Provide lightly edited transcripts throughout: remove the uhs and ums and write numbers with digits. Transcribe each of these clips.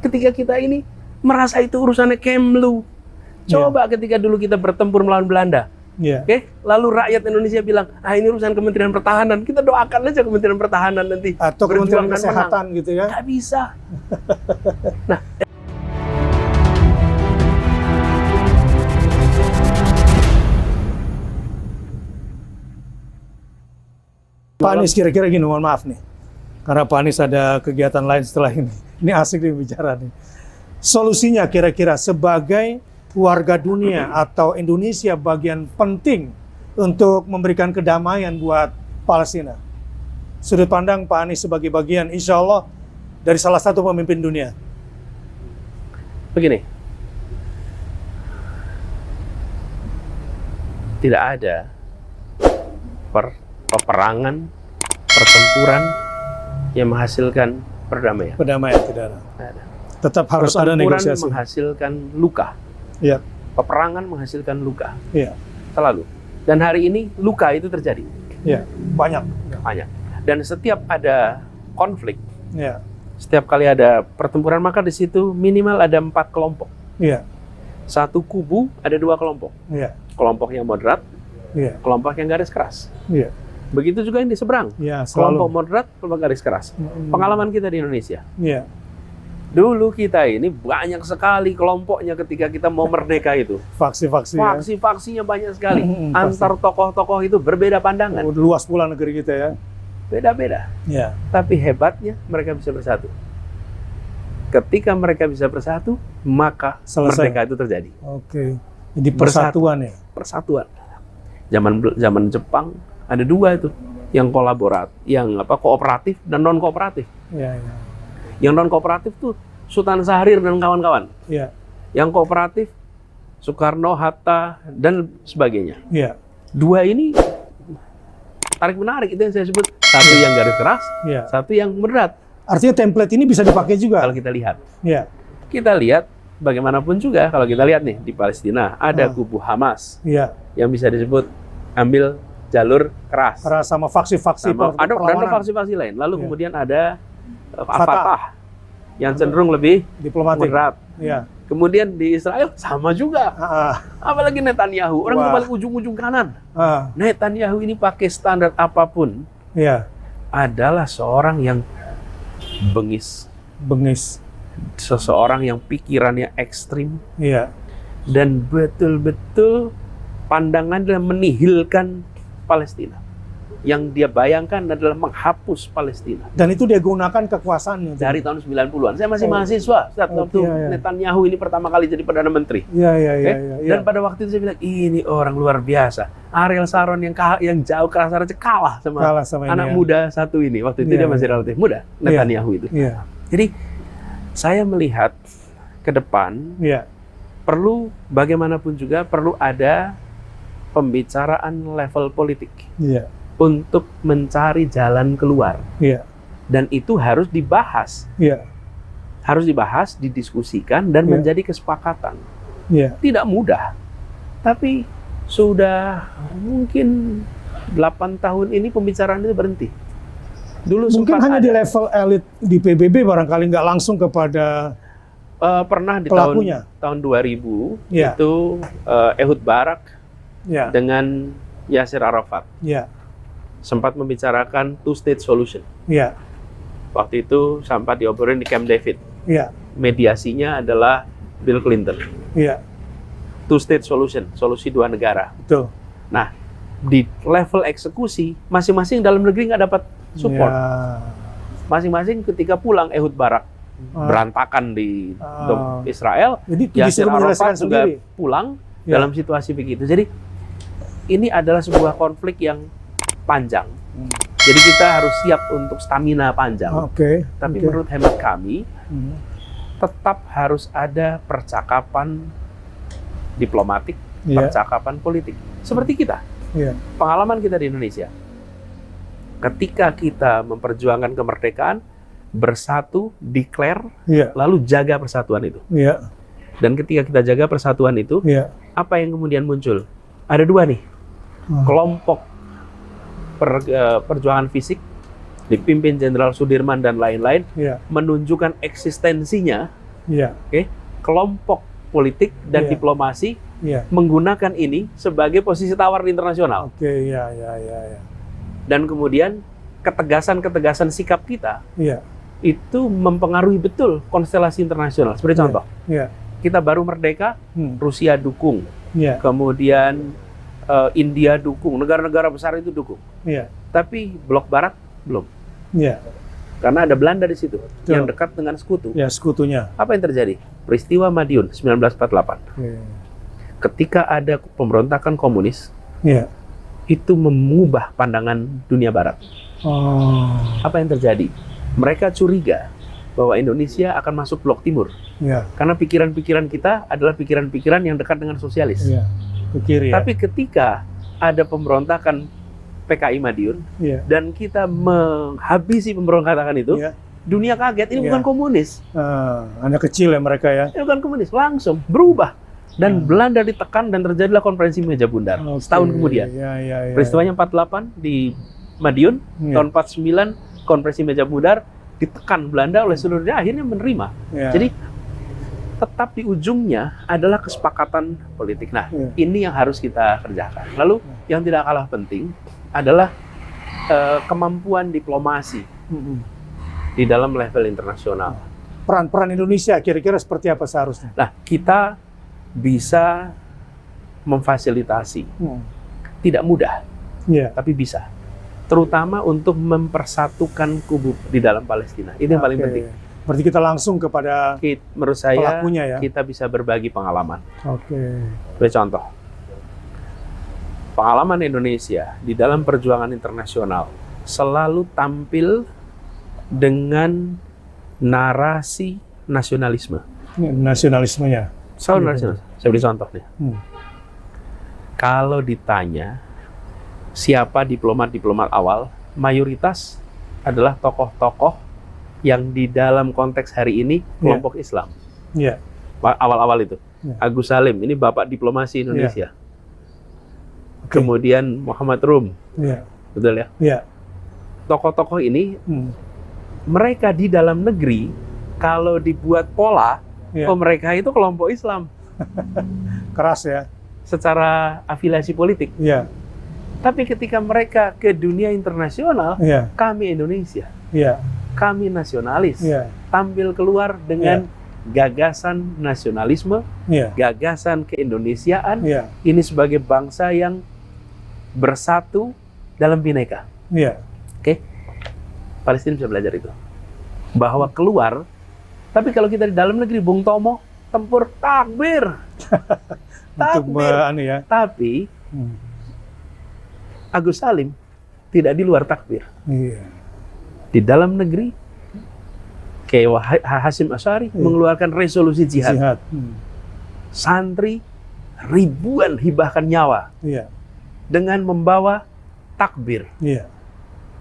ketika kita ini merasa itu urusannya Kemlu. Coba ketika dulu kita bertempur melawan Belanda. Oke, lalu rakyat Indonesia bilang, ini urusan Kementerian Pertahanan. Kita doakan aja Kementerian Pertahanan nanti. Atau Kementerian Kesehatan gitu ya. Nggak bisa. Nah, Pak Anies kira-kira gini, mohon maaf nih. Karena Pak Anies ada kegiatan lain setelah ini. Ini asik nih bicara nih. Solusinya kira-kira sebagai warga dunia atau Indonesia bagian penting untuk memberikan kedamaian buat Palestina. Sudut pandang Pak Anies sebagai bagian, insya Allah, dari salah satu pemimpin dunia. Begini. Tidak ada peperangan, pertempuran yang menghasilkan perdamaian. Perdamaian tidak ada. Tetap harus ada negosiasi. Pertempuran menghasilkan luka. Ya. Peperangan menghasilkan luka. Ya. Selalu. Dan hari ini luka itu terjadi. Ya. Banyak. Banyak. Dan setiap ada konflik, ya. Setiap kali ada pertempuran, maka di situ minimal ada 4 kelompok. Ya. Satu kubu ada 2 kelompok. Ya. Kelompok yang moderat, ya. Kelompok yang garis keras. Ya. Begitu juga yang di seberang. Ya, kelompok moderat, kelompok garis keras. Pengalaman kita di Indonesia. Ya. Dulu kita ini banyak sekali kelompoknya ketika kita mau merdeka itu. Faksi-faksi. Faksi-faksinya banyak sekali. Antar tokoh-tokoh itu berbeda pandangan. Luas pula negeri kita ya. Beda-beda. Ya. Tapi hebatnya mereka bisa bersatu. Ketika mereka bisa bersatu, maka merdeka itu terjadi. Oke. Jadi persatuan ya. Persatuan. Zaman Jepang ada 2 itu, yang kooperatif dan non kooperatif. Ya, ya. Yang non kooperatif tuh Sultan Syahrir dan kawan-kawan. Ya. Yang kooperatif Soekarno, Hatta dan sebagainya. Ya. 2 ini tarik menarik, itu yang saya sebut. Satu yang garis keras, ya. Satu yang moderat. Artinya template ini bisa dipakai juga kalau kita lihat. Ya. Kita lihat bagaimanapun juga kalau kita lihat nih di Palestina ada kubu Hamas. Ya. Yang bisa disebut ambil jalur keras. Sama faksi-faksi ada faksi-faksi lain. Lalu kemudian ada Fatah yang cenderung lebih diplomatik. moderat. Ya. Kemudian di Israel sama juga. Apalagi Netanyahu, orang di paling ujung-ujung kanan. Netanyahu ini pakai standar apapun. Ya. Adalah seorang yang bengis. Seseorang yang pikirannya ekstrim. Ya. Dan betul-betul pandangan adalah menihilkan Palestina. Yang dia bayangkan adalah menghapus Palestina. Dan itu dia gunakan kekuasaannya. Dari tahun 90-an. Saya masih mahasiswa saat waktu Netanyahu ini pertama kali jadi Perdana Menteri. Iya. Dan pada waktu itu saya bilang, ini orang luar biasa. Ariel Sharon yang jauh kasar aja kalah sama anak muda satu ini. Waktu itu dia masih relatif muda, Netanyahu itu. Iya. Jadi saya melihat ke depan, perlu bagaimanapun juga perlu ada pembicaraan level politik. Iya. Untuk mencari jalan keluar. Iya. Dan itu harus dibahas. Iya. Harus dibahas, didiskusikan, dan menjadi kesepakatan. Iya. Tidak mudah. Tapi sudah mungkin 8 tahun ini pembicaraan itu berhenti. Dulu mungkin sempat hanya di level elit di PBB barangkali nggak langsung kepada pernah di pelakunya. tahun 2000 itu Ehud Barak dengan Yasser Arafat. Sempat membicarakan two-state solution. Waktu itu sempat diobrolin di Camp David. Mediasinya adalah Bill Clinton. Two-state solution, solusi 2 negara. Betul. Nah, di level eksekusi, masing-masing dalam negeri nggak dapat support. Masing-masing ketika pulang Ehud Barak berantakan di Israel, Yasser Arafat juga pulang dalam situasi begitu. Jadi ini adalah sebuah konflik yang panjang. Jadi kita harus siap untuk stamina panjang. Tapi menurut hemat kami, tetap harus ada percakapan diplomatik, percakapan politik. Seperti kita. Pengalaman kita di Indonesia. Ketika kita memperjuangkan kemerdekaan, bersatu, declare, lalu jaga persatuan itu. Dan ketika kita jaga persatuan itu, apa yang kemudian muncul? Ada 2 nih. Kelompok perjuangan fisik dipimpin Jenderal Sudirman dan lain-lain menunjukkan eksistensinya Iya. Oke, kelompok politik dan Iya. diplomasi Iya. menggunakan ini sebagai posisi tawar internasional. Oke, iya, iya, iya, iya. Dan kemudian ketegasan-ketegasan sikap kita Iya. itu mempengaruhi betul konstelasi internasional. Seperti contoh, Iya. kita baru merdeka, Rusia dukung, Iya. kemudian India dukung, negara-negara besar itu dukung. Iya. Tapi blok Barat belum, Iya. karena ada Belanda di situ Betul. yang dekat dengan sekutu. Ya, sekutunya. Apa yang terjadi? Peristiwa Madiun 1948. Iya. Ketika ada pemberontakan komunis, Iya. itu mengubah pandangan dunia Barat. Oh. Apa yang terjadi? Mereka curiga bahwa Indonesia akan masuk blok timur. Iya. Karena pikiran-pikiran kita adalah pikiran-pikiran yang dekat dengan sosialis. Iya. Ke kiri ya. Tapi ketika ada pemberontakan PKI Madiun, Iya. dan kita menghabisi pemberontakan itu, Iya. dunia kaget, ini Iya. bukan komunis. Anak kecil ya mereka ya. Ini bukan komunis, langsung berubah. Dan Belanda ditekan dan terjadilah konferensi meja bundar. Oke. Setahun kemudian. Iya, iya, iya. Peristiwanya 48 di Madiun, Iya. tahun 49 konferensi meja bundar, ditekan Belanda oleh seluruh dunia, akhirnya menerima. Iya. Jadi tetap di ujungnya adalah kesepakatan politik. Nah, Iya. ini yang harus kita kerjakan. Lalu yang tidak kalah penting adalah kemampuan diplomasi Mm-mm. di dalam level internasional. Peran-peran Indonesia kira-kira seperti apa seharusnya? Nah, kita bisa memfasilitasi. Tidak mudah, Iya. tapi bisa. Terutama untuk mempersatukan kubu di dalam Palestina. Ini yang paling Oke. penting. Berarti kita langsung kepada Menurut saya, pelakunya ya. kita bisa berbagi pengalaman. Oke. Sebagai contoh, pengalaman Indonesia di dalam perjuangan internasional selalu tampil dengan narasi nasionalisme. Ini nasionalismenya. Selalu Iya. nasionalis. Saya beri contoh nih. Kalau ditanya siapa diplomat-diplomat awal, mayoritas adalah tokoh-tokoh yang di dalam konteks hari ini kelompok Islam. Iya. Awal-awal itu. Iya. Agus Salim, ini bapak diplomasi Indonesia. Oke. Kemudian Muhammad Rum, Iya. betul ya? Iya. Tokoh-tokoh ini, mereka di dalam negeri, kalau dibuat pola, Iya. mereka itu kelompok Islam Keras ya. secara afiliasi politik. Iya. Tapi ketika mereka ke dunia internasional, Iya. kami Indonesia, Iya. kami nasionalis, Iya. tampil keluar dengan gagasan nasionalisme, Iya. gagasan keindonesiaan, Iya. ini sebagai bangsa yang bersatu dalam bineka. Iya. Oke, Palestina bisa belajar itu. Bahwa keluar, tapi kalau kita di dalam negeri, Bung Tomo, tempur takbir. Untuk Takbir. ya. Tapi Agus Salim tidak di luar takbir. Iya. Di dalam negeri, kayak Hasyim Asy'ari mengeluarkan resolusi jihad. Jihad. Santri ribuan hibahkan nyawa Iya. dengan membawa takbir. Iya.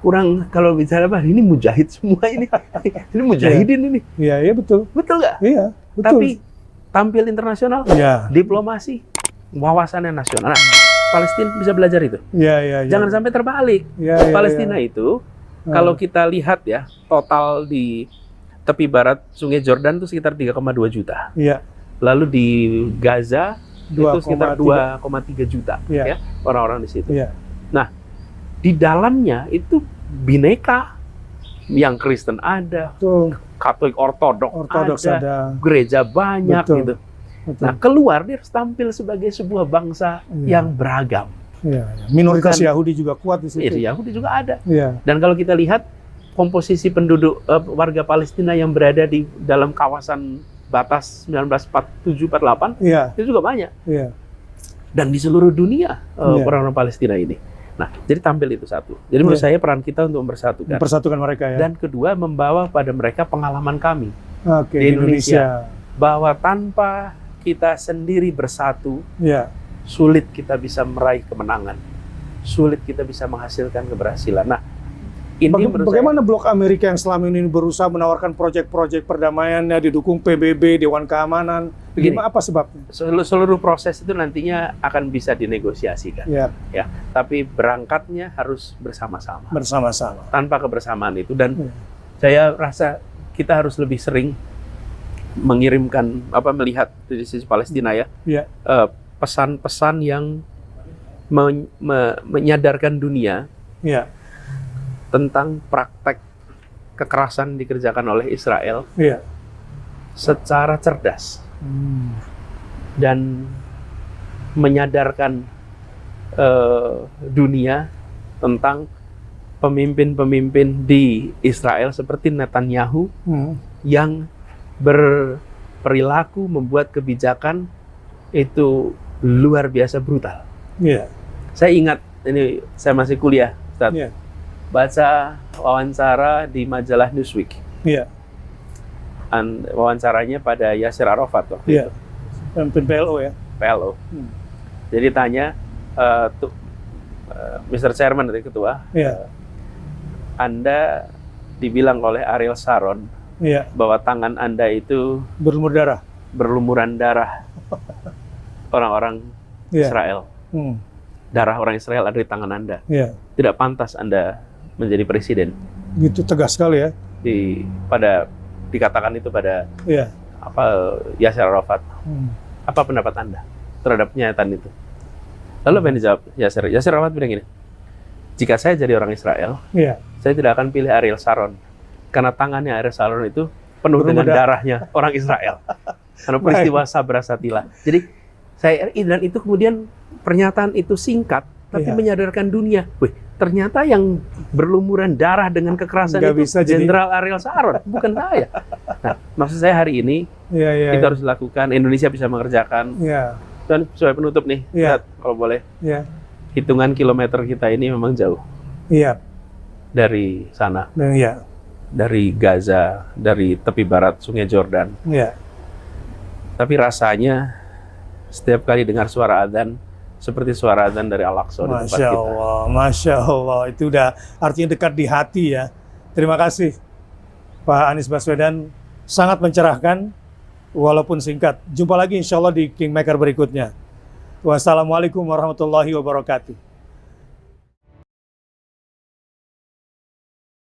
Kurang kalau bicara apa? Ini mujahid semua ini. Ini mujahidin ini. Iya, iya betul. Betul nggak? Iya, betul. Tapi tampil internasional, Iya. diplomasi, wawasannya nasional. Nah, Palestina bisa belajar itu. Iya, iya, iya. Jangan sampai terbalik. Iya, iya, Palestina iya. itu, kalau kita lihat ya, total di tepi barat Sungai Jordan itu sekitar 3,2 juta. Iya. Lalu di Gaza itu sekitar 2,3. 2,3 juta Iya. ya orang-orang di situ. Iya. Nah, di dalamnya itu bineka, yang Kristen ada, Betul. Katolik Ortodoks ada, ada. gereja banyak Betul. gitu. Betul. Nah, keluar dia harus tampil sebagai sebuah bangsa Iya. yang beragam. Iya, iya. Minoritas Bukan- Yahudi juga kuat di situ. Yahudi juga ada. Iya. Dan kalau kita lihat komposisi penduduk warga Palestina yang berada di dalam kawasan batas 1947-48 Iya. itu juga banyak. Iya. Dan di seluruh dunia Iya. orang-orang Palestina ini. Nah, jadi tampil itu satu. Jadi menurut Iya. saya peran kita untuk mempersatukan. Mempersatukan mereka ya. Dan kedua, membawa pada mereka pengalaman kami Oke, di di Indonesia. bahwa tanpa kita sendiri bersatu, Iya. sulit kita bisa meraih kemenangan, sulit kita bisa menghasilkan keberhasilan. Nah, ini menurut Bagaimana blok Amerika yang selama ini berusaha menawarkan proyek-proyek perdamaiannya didukung PBB, Dewan Keamanan? Begini. Apa sebabnya? saya seluruh proses itu nantinya akan bisa dinegosiasikan, Ya, ya. Tapi berangkatnya harus bersama-sama. bersama-sama. Tanpa kebersamaan itu, dan Iya. saya rasa kita harus lebih sering mengirimkan melihat dari sisi Palestina ya, Ya. pesan-pesan yang menyadarkan dunia Ya. tentang praktek kekerasan dikerjakan oleh Israel Ya. secara cerdas dan menyadarkan dunia tentang pemimpin-pemimpin di Israel seperti Netanyahu yang berperilaku membuat kebijakan itu luar biasa brutal. Ya. Saya ingat, ini saya masih kuliah, Ustaz, Ya. baca wawancara di majalah Newsweek. Ya. Wawancaranya pada Yasser Arafat waktu Ya. itu, Pemimpin PLO ya. PLO. Jadi tanya, Mr. Chairman dari ketua, Ya. Anda dibilang oleh Ariel Sharon Ya. bahwa tangan Anda itu Berlumur darah. berlumuran darah orang-orang Ya. Israel. Darah orang Israel ada di tangan Anda. Ya. Tidak pantas Anda menjadi presiden. Gitu tegas sekali ya. Dikatakan itu pada Ya. Yasser Arafat. Apa pendapat Anda terhadap pernyataan itu? Lalu apa yang dijawab Yasser? Yasser Arafat bilang gini, jika saya jadi orang Israel, Ya. saya tidak akan pilih Ariel Sharon. Karena tangannya Ariel Sharon itu penuh dengan darahnya orang Israel. Karena peristiwa Sabra Satila. Jadi, dan itu kemudian pernyataan itu singkat, tapi menyadarkan dunia. Wih, ternyata yang berlumuran darah dengan kekerasan Nggak itu bisa Jenderal Ariel Sharon, bukan saya. Nah, maksud saya hari ini, itu harus dilakukan, Indonesia bisa mengerjakan. Ya. Dan sebagai penutup nih, Ya. kalau boleh, Ya. hitungan kilometer kita ini memang jauh Iya. dari sana. Iya. Dari Gaza, dari tepi barat Sungai Jordan. Iya. Tapi rasanya setiap kali dengar suara adzan seperti suara adzan dari Al-Aqsa di tempat Masya kita. Allah, Masya Allah. Itu udah artinya dekat di hati ya. Terima kasih Pak Anies Baswedan, sangat mencerahkan walaupun singkat. Jumpa lagi insya Allah di Kingmaker berikutnya. Wassalamualaikum warahmatullahi wabarakatuh.